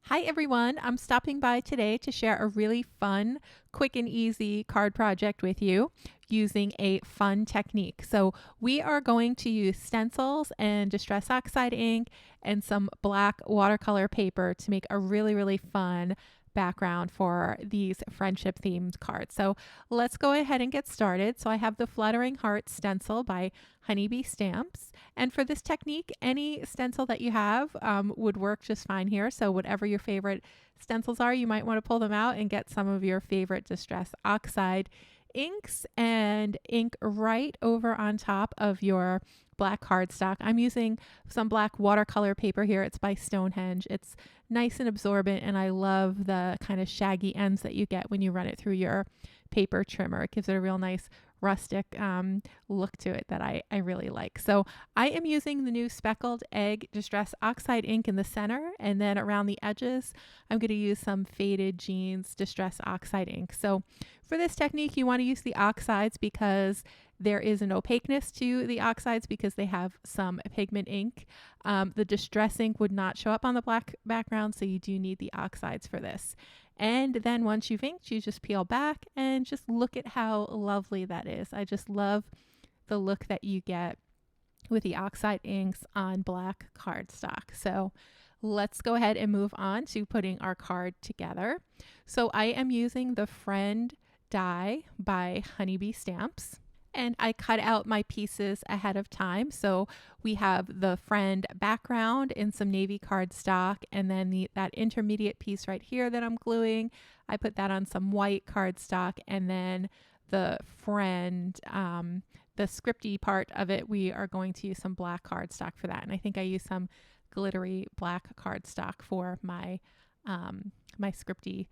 Hi everyone, I'm stopping by today to share a really fun, quick and easy card project with you using a fun technique. So we are going to use stencils and Distress Oxide ink and some black watercolor paper to make a really fun background for these friendship themed cards. So let's go ahead and get started. So I have the Fluttering Heart stencil by Honeybee Stamps. And for this technique, any stencil that you have would work just fine here. So whatever your favorite stencils are, you might want to pull them out and get some of your favorite Distress Oxide inks and ink right over on top of your black cardstock. I'm using some black watercolor paper here. It's by Stonehenge. It's nice and absorbent, and I love the kind of shaggy ends that you get when you run it through your paper trimmer. It gives it a real nice rustic look to it that I really like. So I am using the new Speckled Egg Distress Oxide ink in the center, and then around the edges I'm going to use some Faded Jeans Distress Oxide ink. So for this technique you want to use the oxides because there is an opaqueness to the oxides because they have some pigment ink. The distress ink would not show up on the black background, so you do need the oxides for this. And then once you've inked, you just peel back and just look at how lovely that is. I just love the look that you get with the oxide inks on black cardstock. So let's go ahead and move on to putting our card together. So I am using the Friend die by Honeybee Stamps. And I cut out my pieces ahead of time. So we have the friend background in some navy cardstock, and then that intermediate piece right here that I'm gluing, I put that on some white cardstock, and then the friend, the scripty part of it, we are going to use some black cardstock for that. And I think I use some glittery black cardstock for my my scripty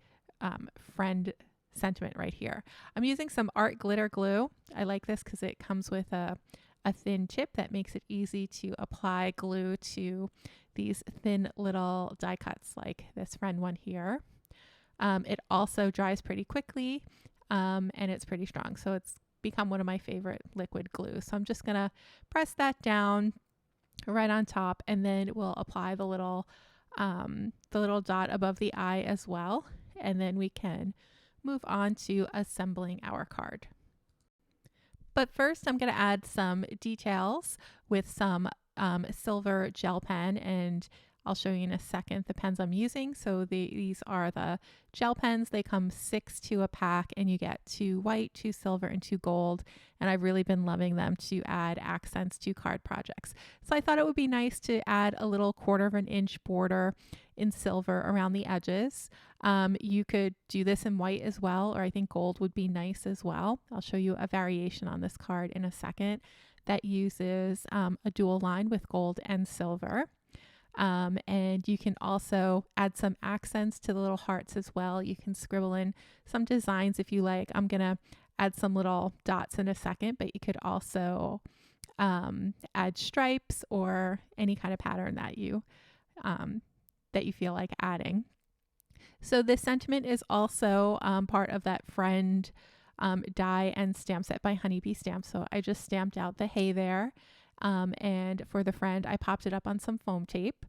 friend sentiment right here. I'm using some art glitter glue. I like this because it comes with a thin tip that makes it easy to apply glue to these thin little die cuts like this friend one here. It also dries pretty quickly and it's pretty strong, so it's become one of my favorite liquid glues. So I'm just gonna press that down right on top, and then we'll apply the little dot above the eye as well, and then we can move on to assembling our card. But first I'm going to add some details with some silver gel pen, and I'll show you in a second the pens I'm using. So these are the gel pens. They come 6 to a pack, and you get 2 white, 2 silver, and 2 gold. And I've really been loving them to add accents to card projects. So I thought it would be nice to add a little 1/4 of an inch border in silver around the edges. You could do this in white as well, or I think gold would be nice as well. I'll show you a variation on this card in a second that uses a dual line with gold and silver. And you can also add some accents to the little hearts as well. You can scribble in some designs if you like. I'm going to add some little dots in a second, but you could also add stripes or any kind of pattern that you feel like adding. So this sentiment is also part of that friend die and stamp set by Honeybee Stamps. So I just stamped out the hay there. And for the friend, I popped it up on some foam tape.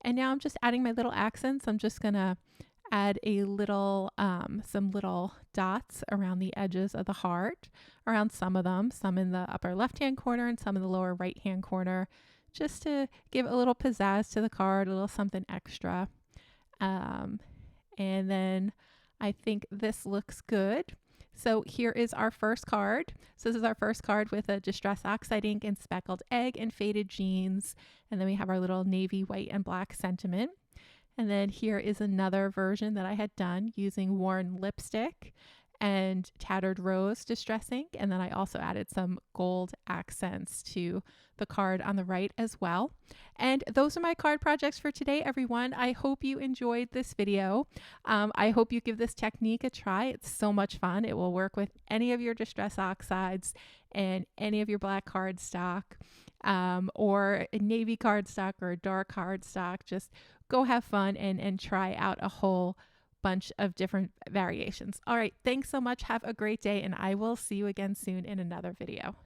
And now I'm just adding my little accents. I'm just going to add a little, some little dots around the edges of the heart, around some of them, some in the upper left-hand corner and some in the lower right-hand corner, just to give a little pizzazz to the card, a little something extra. And then I think this looks good. So here is our first card. So this is our first card with a Distress Oxide ink and Speckled Egg and Faded Jeans. And then we have our little navy, white, and black sentiment. And then here is another version that I had done using worn lipstick and Tattered Rose Distress ink. And then I also added some gold accents to the card on the right as well. And those are my card projects for today, everyone. I hope you enjoyed this video. I hope you give this technique a try. It's so much fun. It will work with any of your Distress Oxides and any of your black cardstock, or navy cardstock or dark cardstock. Just go have fun and try out a whole bunch of different variations. All right, thanks so much. Have a great day, and I will see you again soon in another video.